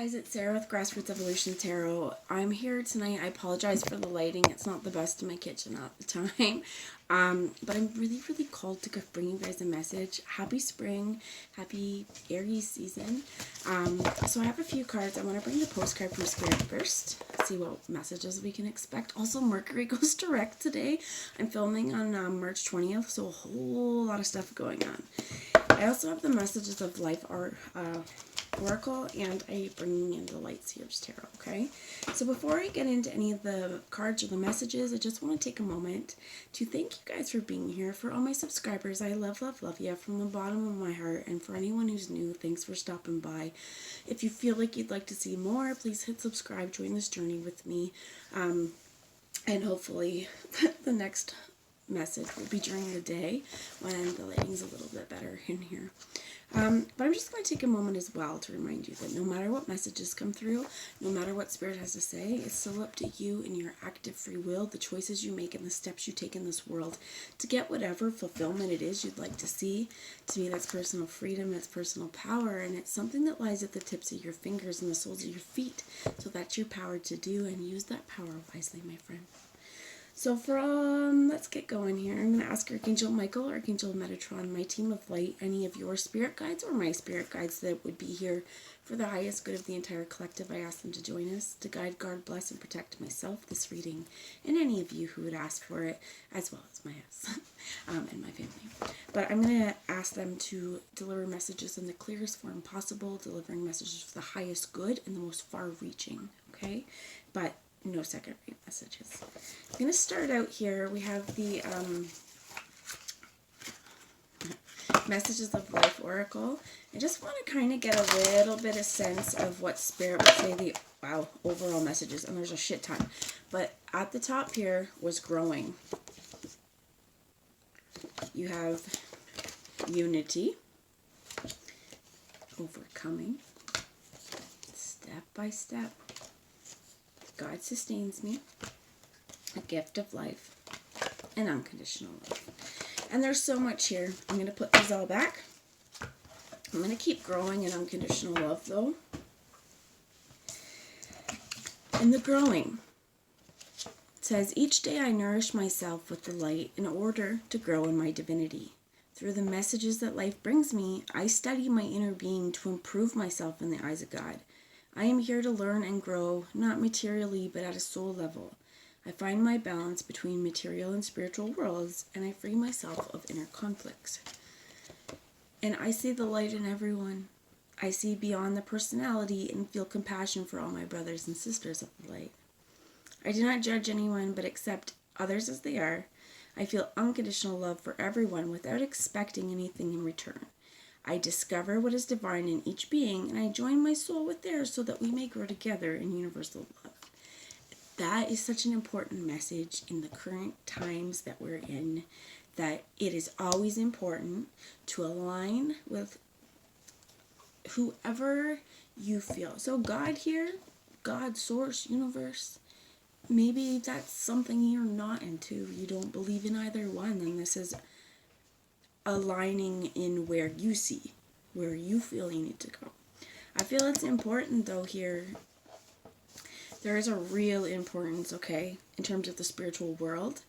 Guys, it's Sarah with Grassroots Evolution Tarot. I'm here tonight. I apologize for the lighting. It's not the best in my kitchen at the time. But I'm really called to bring you guys a message. Happy spring. Happy Aries season. So I have a few cards. I want to bring the postcard from Spirit first. See what messages we can expect. Also, Mercury goes direct today. I'm filming on March 20th, so a whole lot of stuff going on. I also have the messages of life Oracle, and I bring in the Light Seers Tarot, okay? So before I get into any of the cards or the messages, I just want to take a moment to thank you guys for being here. For all my subscribers, I love you from the bottom of my heart. And for anyone who's new, thanks for stopping by. If you feel like you'd like to see more, please hit subscribe, join this journey with me. And hopefully the next message will be during the day when the lighting's a little bit better in here. But I'm just going to take a moment as well to remind you that no matter what messages come through, no matter what Spirit has to say, it's still up to you and your active free will, the choices you make and the steps you take in this world to get whatever fulfillment it is you'd like to see. To me, that's personal freedom, that's personal power, and it's something that lies at the tips of your fingers and the soles of your feet. So that's your power to do, and use that power wisely, my friend. So let's get going here. I'm going to ask Archangel Michael, Archangel Metatron, my team of light, any of your spirit guides or my spirit guides that would be here for the highest good of the entire collective. I ask them to join us to guide, guard, bless, and protect myself, this reading, and any of you who would ask for it, as well as my house and my family. But I'm going to ask them to deliver messages in the clearest form possible, delivering messages for the highest good and the most far-reaching, okay? But no second-rate messages. I'm going to start out here. We have the Messages of Life Oracle. I just want to kind of get a little bit of sense of what Spirit would say the overall messages, and there's a shit ton. But at the top here was growing. You have unity, overcoming, step by step. God sustains me, a gift of life, and unconditional love. And there's so much here. I'm going to put these all back. I'm going to keep growing in unconditional love, though. In the growing, it says, each day I nourish myself with the light in order to grow in my divinity. Through the messages that life brings me, I study my inner being to improve myself in the eyes of God. I am here to learn and grow, not materially, but at a soul level. I find my balance between material and spiritual worlds, and I free myself of inner conflicts. And I see the light in everyone. I see beyond the personality and feel compassion for all my brothers and sisters of the light. I do not judge anyone, but accept others as they are. I feel unconditional love for everyone without expecting anything in return. I discover what is divine in each being, and I join my soul with theirs so that we may grow together in universal love. That is such an important message in the current times that we're in, that it is always important to align with whoever you feel. So God here, God, source, universe, maybe that's something you're not into. You don't believe in either one, then this is aligning in where you see, where you feel you need to go. I feel it's important, though, here. There is a real importance, okay, in terms of the spiritual world.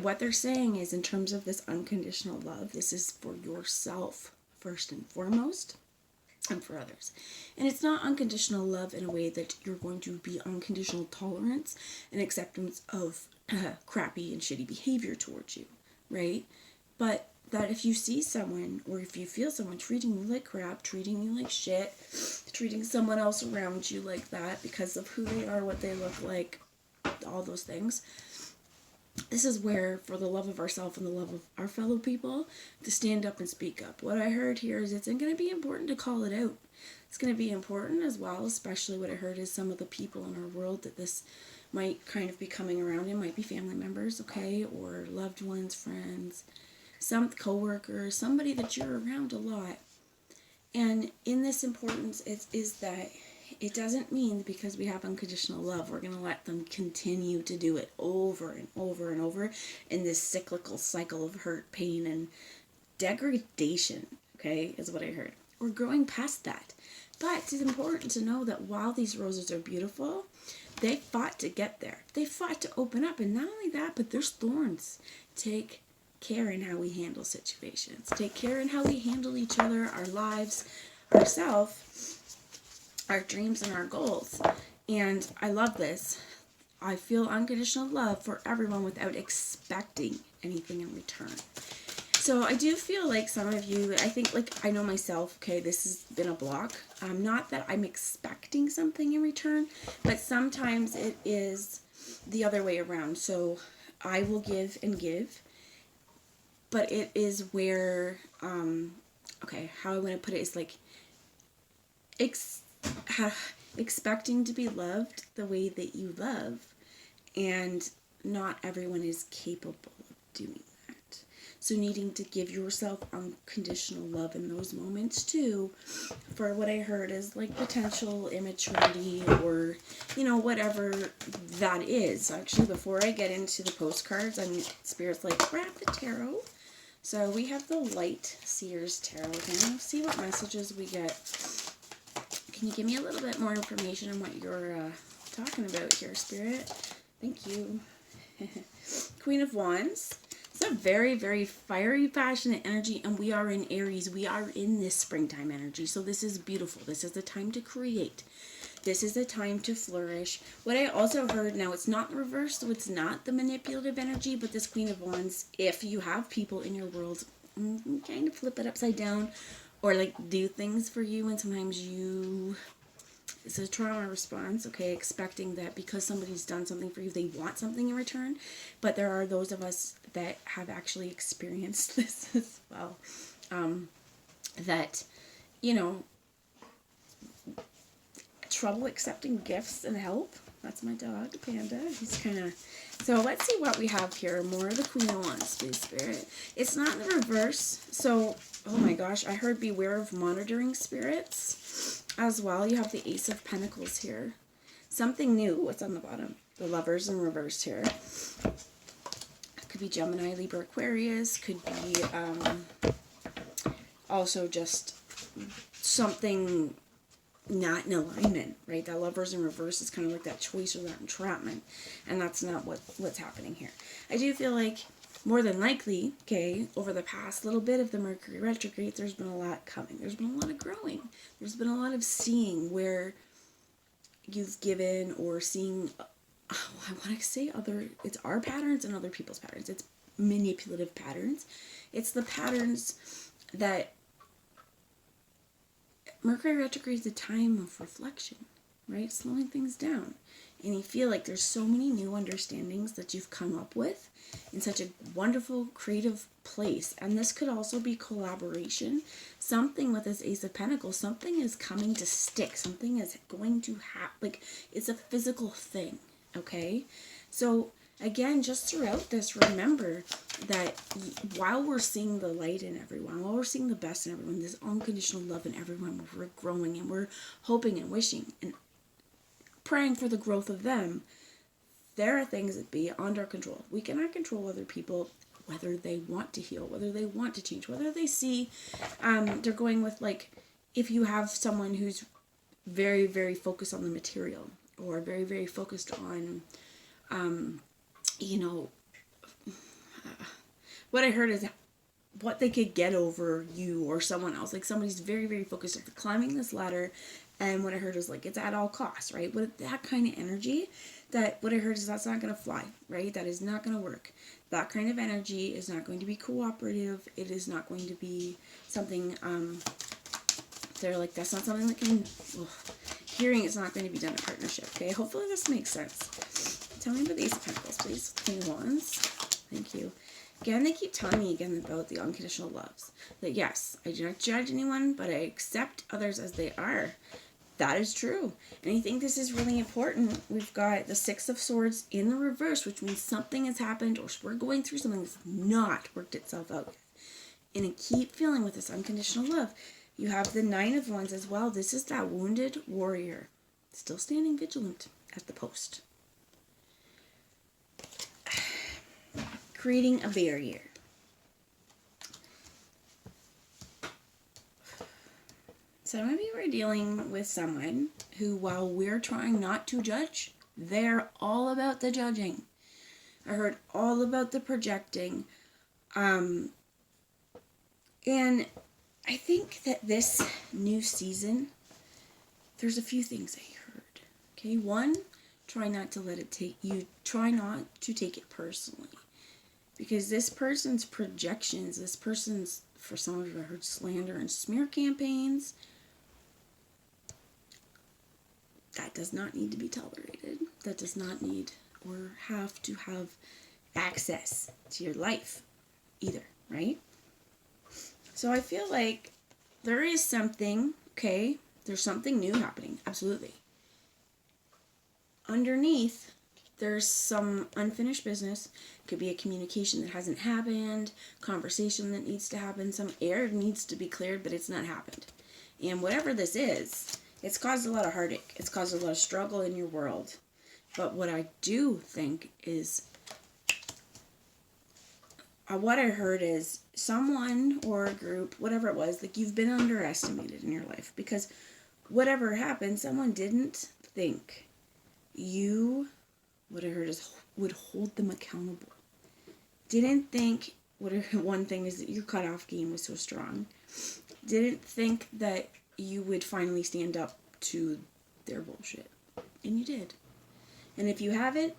What they're saying is, in terms of this unconditional love, this is for yourself, first and foremost, and for others. And it's not unconditional love in a way that you're going to be unconditional tolerance and acceptance of crappy and shitty behavior towards you, right? But that if you see someone, or if you feel someone treating you like crap, treating you like shit, treating someone else around you like that because of who they are, what they look like, all those things, this is where, for the love of ourselves and the love of our fellow people, to stand up and speak up. What I heard here is it's going to be important to call it out. It's going to be important as well, especially what I heard is some of the people in our world that this might kind of be coming around in, might be family members, okay, or loved ones, friends, some co-workers, somebody that you're around a lot. And in this importance is that it doesn't mean that because we have unconditional love, we're going to let them continue to do it over and over and over in this cyclical cycle of hurt, pain, and degradation, okay, is what I heard. We're growing past that. But it's important to know that while these roses are beautiful, they fought to get there. They fought to open up. And not only that, but there's thorns. Take care in how we handle situations. Take care in how we handle each other, our lives, ourselves, our dreams, and our goals. And I love this. I feel unconditional love for everyone without expecting anything in return. So I do feel like some of you, I think, like, I know myself, okay, this has been a block. Not that I'm expecting something in return, but sometimes it is the other way around. So I will give and give, but it is where, okay, how I want to put it is like, expecting to be loved the way that you love, and not everyone is capable of doing that. So needing to give yourself unconditional love in those moments too, for what I heard is like potential immaturity or, you know, whatever that is. Actually, before I get into the postcards, Spirit's like, grab the tarot. So we have the Light Seers Tarot now. See what messages we get. Can you give me a little bit more information on what you're talking about here, Spirit? Thank you. Queen of Wands. It's a very, very fiery, passionate energy, and we are in Aries. We are in this springtime energy, so this is beautiful. This is the time to create. This is the time to flourish. What I also heard, now it's not reversed, so it's not the manipulative energy, but this Queen of Wands, if you have people in your world kind of flip it upside down or like do things for you, and sometimes it's a trauma response, okay, expecting that because somebody's done something for you, they want something in return. But there are those of us that have actually experienced this as well. That, you know, trouble accepting gifts and help. That's my dog, Panda. He's kind of... So let's see what we have here. More of the Queen of Wands, please, Spirit. It's not in the reverse. So, oh my gosh, I heard beware of monitoring spirits as well. You have the Ace of Pentacles here. Something new. What's on the bottom? The Lovers in reverse here. Could be Gemini, Libra, Aquarius. Could be also just something not in alignment, right? That Lovers in reverse is kind of like that choice or that entrapment, and that's not what's happening here. I do feel like more than likely, okay, over the past little bit of the Mercury retrograde, there's been a lot coming. There's been a lot of growing. There's been a lot of seeing where you've given or seeing, I want to say it's our patterns and other people's patterns. It's manipulative patterns. It's the patterns that Mercury retrograde is a time of reflection, right? Slowing things down. And you feel like there's so many new understandings that you've come up with in such a wonderful, creative place. And this could also be collaboration. Something with this Ace of Pentacles, something is coming to stick. Something is going to happen. Like, it's a physical thing, okay? So, again, just throughout this, remember that while we're seeing the light in everyone, while we're seeing the best in everyone, this unconditional love in everyone, we're growing and we're hoping and wishing and praying for the growth of them, there are things that beyond our control. We cannot control other people, whether they want to heal, whether they want to change, whether they see, they're going with, like, if you have someone who's very, very focused on the material or very, very focused on, you know, what I heard is what they could get over you or someone else. Like, somebody's very, very focused on climbing this ladder, and what I heard was, like, it's at all costs, right? With that kind of energy, that what I heard is that's not going to fly, right? That is not going to work. That kind of energy is not going to be cooperative. It is not going to be something, they're like, that's not something that can, hearing it's not going to be done in partnership, okay? Hopefully this makes sense. Tell me about the Ace of Pentacles, please. Queen of Wands. Thank you. Again, they keep telling me again about the unconditional loves. That yes, I do not judge anyone, but I accept others as they are. That is true. And I think this is really important. We've got the Six of Swords in the reverse, which means something has happened or we're going through something that's not worked itself out. And I keep feeling with this unconditional love. You have the Nine of Wands as well. This is that wounded warrior. still standing vigilant at the post. Creating a barrier. Some of you are dealing with someone who, while we're trying not to judge, they're all about the judging. I heard all about the projecting. And I think that this new season, there's a few things I heard. Okay, one, try not to take it personally. Because this person's projections, for some of you, I heard slander and smear campaigns. That does not need to be tolerated. That does not need or have to have access to your life either, right? So I feel like there is something, okay, there's something new happening, absolutely. Underneath, there's some unfinished business. Could be a communication that hasn't happened, conversation that needs to happen, some air needs to be cleared, but it's not happened. And whatever this is, it's caused a lot of heartache. It's caused a lot of struggle in your world. But what I do think is, what I heard is someone or a group, whatever it was, like you've been underestimated in your life. Because whatever happened, someone didn't think you, what I heard is, would hold them accountable. Didn't think, one thing is that your cutoff game was so strong. Didn't think that you would finally stand up to their bullshit. And you did. And if you haven't,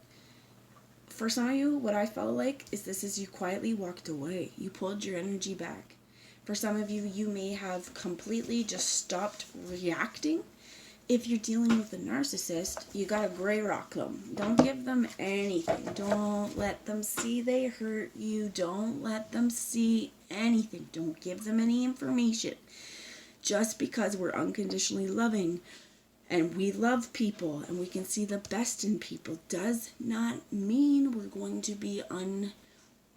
for some of you, what I felt like is this is you quietly walked away. You pulled your energy back. For some of you, you may have completely just stopped reacting. If you're dealing with a narcissist, you gotta gray rock them. Don't give them anything. Don't let them see they hurt you. Don't let them see anything. Don't give them any information. Just because we're unconditionally loving and we love people and we can see the best in people does not mean we're going to be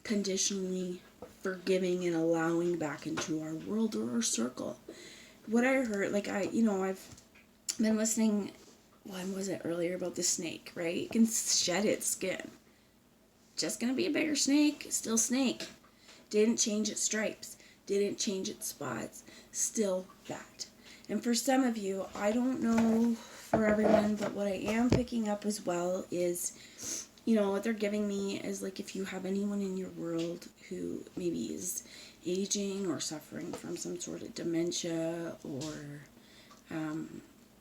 unconditionally forgiving and allowing back into our world or our circle. What I heard, I've been listening, when was it earlier, about the snake, right? It can shed its skin. Just gonna be a bigger snake, still snake. Didn't change its stripes, didn't change its spots, still that. And for some of you, I don't know for everyone, but what I am picking up as well is, what they're giving me is like if you have anyone in your world who maybe is aging or suffering from some sort of dementia or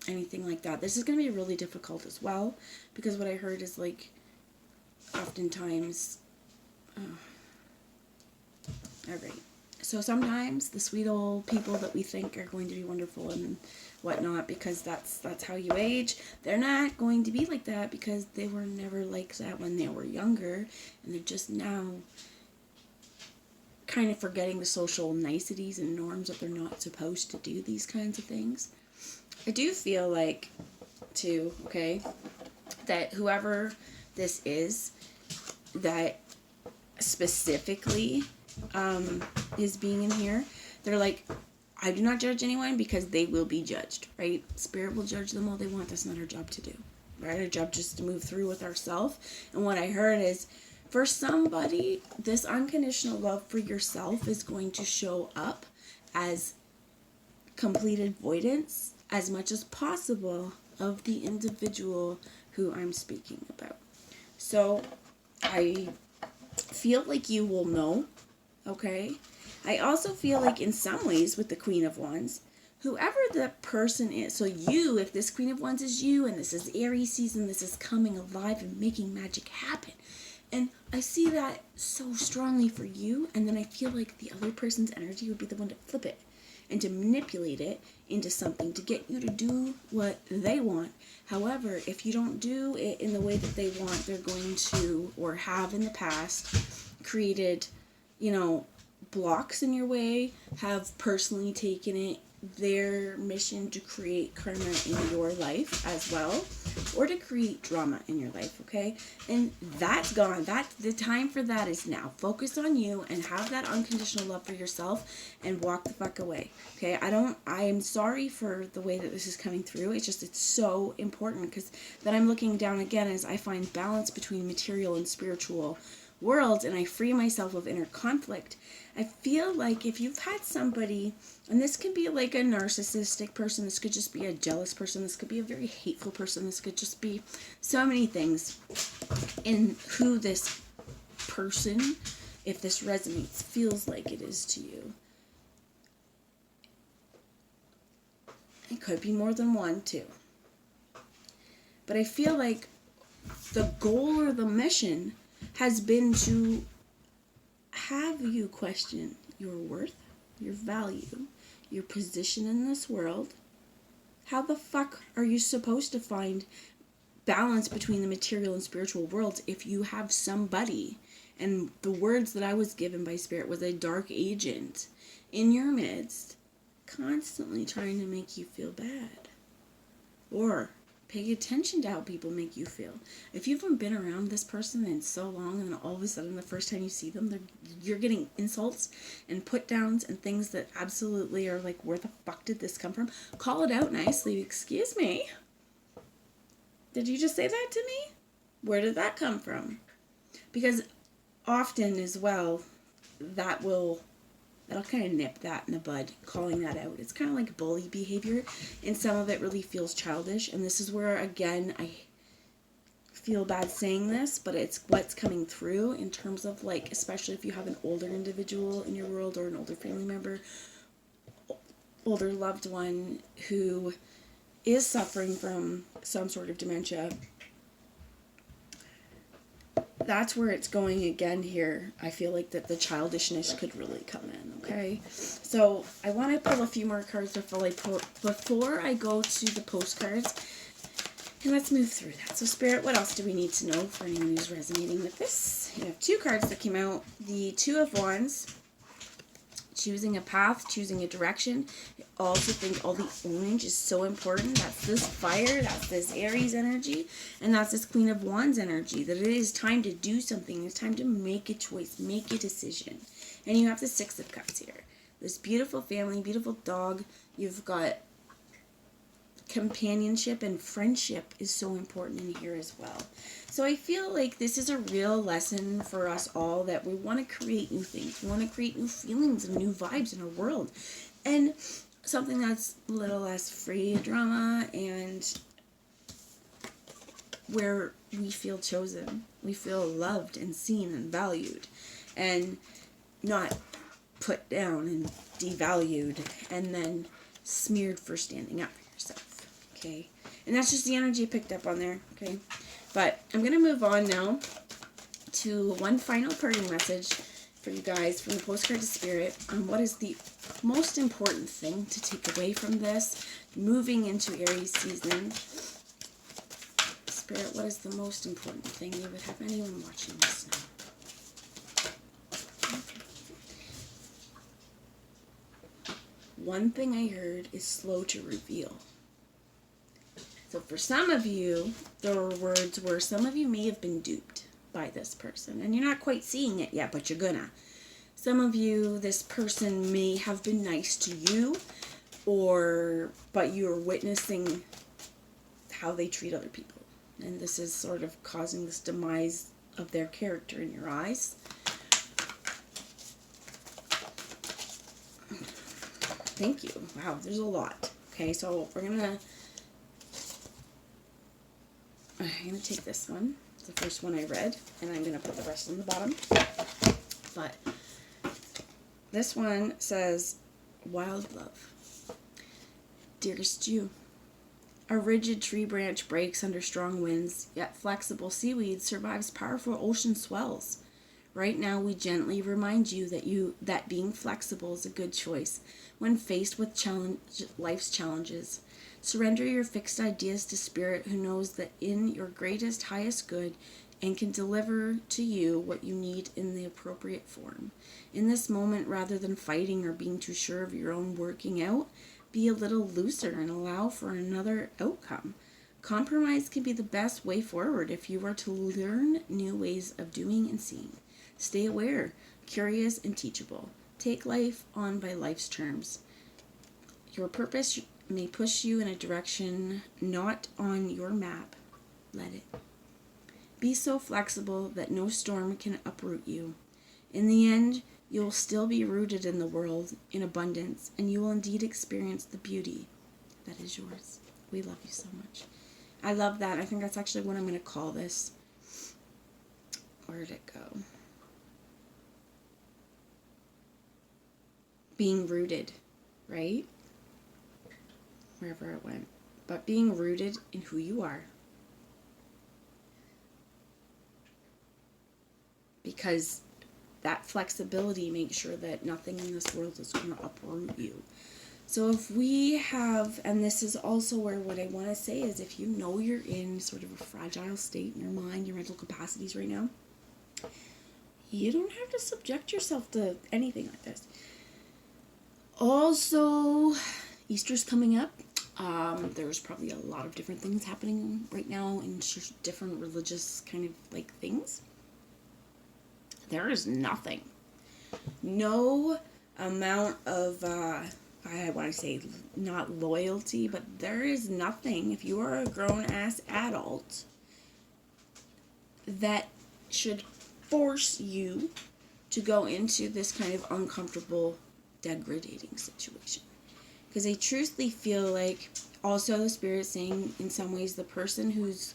anything like that. This is going to be really difficult as well, because what I heard is like oftentimes, alright, so sometimes the sweet old people that we think are going to be wonderful and whatnot, because that's how you age, they're not going to be like that because they were never like that when they were younger, and they're just now kind of forgetting the social niceties and norms that they're not supposed to do these kinds of things. I do feel like, too, okay, that whoever this is that specifically is being in here, they're like, I do not judge anyone because they will be judged, right? Spirit will judge them all they want. That's not our job to do, right? Our job just to move through with ourselves. And what I heard is, for somebody, this unconditional love for yourself is going to show up as complete avoidance as much as possible of the individual who I'm speaking about. So I feel like you will know, okay? I also feel like in some ways with the Queen of Wands, whoever the person is, so you, if this Queen of Wands is you and this is Aries season, this is coming alive and making magic happen. And I see that so strongly for you, and then I feel like the other person's energy would be the one to flip it and to manipulate it into something to get you to do what they want. However, if you don't do it in the way that they want, they're going to, or have in the past, created, blocks in your way, have personally taken it their mission to create karma in your life as well. or to create drama in your life, okay? And that's gone. The time for that is now. Focus on you and have that unconditional love for yourself and walk the fuck away, okay? I am sorry for the way that this is coming through. It's so important, because then I'm looking down again as I find balance between material and spiritual worlds, and I free myself of inner conflict. I feel like if you've had somebody, and this could be like a narcissistic person, this could just be a jealous person, this could be a very hateful person, this could just be so many things in who this person, if this resonates, feels like it is to you. It could be more than one too. But I feel like the goal or the mission has been to have you question your worth, your value, your position in this world. How the fuck are you supposed to find balance between the material and spiritual worlds if you have somebody, and the words that I was given by Spirit was a dark agent in your midst, constantly trying to make you feel bad? Or pay attention to how people make you feel. If you haven't been around this person in so long, and then all of a sudden the first time you see them, you're getting insults and put downs and things that absolutely are like, where the fuck did this come from? Call it out nicely. Excuse me, did you just say that to me? Where did that come from? Because often as well, that'll kind of nip that in the bud, calling that out. It's kind of like bully behavior, and some of it really feels childish. And this is where, again, I feel bad saying this, but it's what's coming through in terms of, like, especially if you have an older individual in your world, or an older family member, older loved one who is suffering from some sort of dementia. That's where it's going again here. I feel like that the childishness could really come in, okay? So I want to pull a few more cards before I go to the postcards. And let's move through that. So Spirit, what else do we need to know for anyone who's resonating with this? You have two cards that came out. The Two of Wands, choosing a path, choosing a direction. I also think all the orange is so important. That's this fire, that's this Aries energy, and that's this Queen of Wands energy, that it is time to do something. It's time to make a choice, make a decision. And you have the Six of Cups here. This beautiful family, beautiful dog. You've got companionship, and friendship is so important in here as well. So I feel like this is a real lesson for us all, that we want to create new things. We want to create new feelings and new vibes in our world. And something that's a little less free drama, and where we feel chosen. We feel loved and seen and valued, and not put down and devalued and then smeared for standing up for yourself. Okay, and that's just the energy I picked up on there. Okay, but I'm going to move on now to one final parting message for you guys from the postcard to Spirit on what is the most important thing to take away from this, moving into Aries season. Spirit, what is the most important thing you would have anyone watching this know? One thing I heard is slow to reveal. So for some of you, there were words where some of you may have been duped by this person, and you're not quite seeing it yet, but you're gonna. Some of you, this person may have been nice to you, but you're witnessing how they treat other people. And this is sort of causing this demise of their character in your eyes. Thank you. Wow, there's a lot. Okay, so I'm gonna take this one. It's the first one I read, and I'm gonna put the rest on the bottom. But this one says, Wild Love. Dearest you, a rigid tree branch breaks under strong winds, yet flexible seaweed survives powerful ocean swells. Right now, we gently remind you that being flexible is a good choice when faced with life's challenges. Surrender your fixed ideas to Spirit, who knows that in your greatest, highest good, and can deliver to you what you need in the appropriate form. In this moment, rather than fighting or being too sure of your own working out, be a little looser and allow for another outcome. Compromise can be the best way forward if you are to learn new ways of doing and seeing. Stay aware, curious, and teachable. Take life on by life's terms. Your purpose may push you in a direction not on your map. Let it. Be so flexible that no storm can uproot you. In the end, you will still be rooted in the world in abundance, and you will indeed experience the beauty that is yours. We love you so much. I love that. I think that's actually what I'm going to call this. Where did it go? Being rooted, right? Wherever it went. But being rooted in who you are. Because that flexibility makes sure that nothing in this world is going to uproot you. So if we have, and this is also where what I want to say is, if you know you're in sort of a fragile state in your mind, your mental capacities right now, you don't have to subject yourself to anything like this. Also, Easter's coming up. There's probably a lot of different things happening right now in different religious kind of like things. There is nothing. No amount of, I want to say not loyalty, but there is nothing, if you are a grown-ass adult, that should force you to go into this kind of uncomfortable, degrading situation. Because I truthfully feel like, also the Spirit saying, in some ways, the person who's,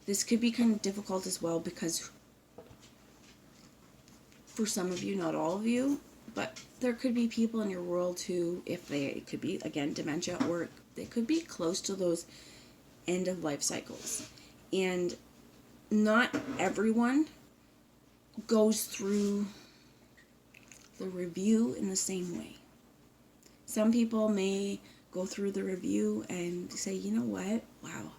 this could be kind of difficult as well, because for some of you, not all of you, but there could be people in your world who, if they, it could be, again, dementia, or they could be close to those end-of-life cycles. And not everyone goes through the review in the same way. Some people may go through the review and say, you know what, wow,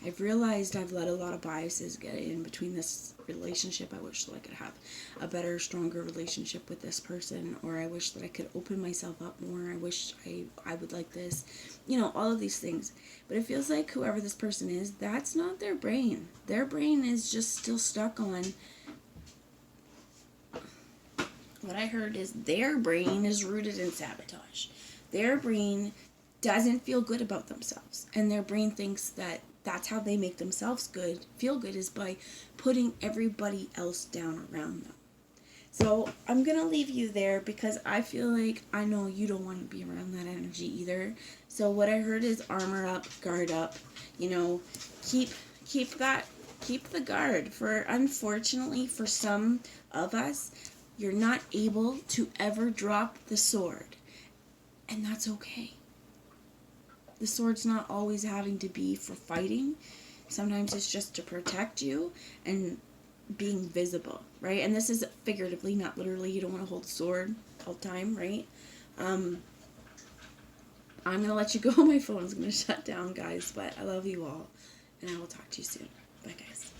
I've realized I've let a lot of biases get in between this relationship. I wish that I could have a better, stronger relationship with this person, or I wish that I could open myself up more. I wish I would like this, you know, all of these things. But it feels like whoever this person is, that's not their brain. Their brain is just still stuck on, what I heard is their brain is rooted in sabotage. Their brain doesn't feel good about themselves, and their brain thinks that that's how they make themselves feel good, is by putting everybody else down around them. So I'm going to leave you there, because I feel like, I know you don't want to be around that energy either. So what I heard is armor up, guard up, you know, keep the guard. For, unfortunately, for some of us, you're not able to ever drop the sword, and that's okay. The sword's not always having to be for fighting. Sometimes it's just to protect you and being visible, right? And this is figuratively, not literally. You don't want to hold a sword all the time, right? I'm going to let you go. My phone's going to shut down, guys. But I love you all. And I will talk to you soon. Bye, guys.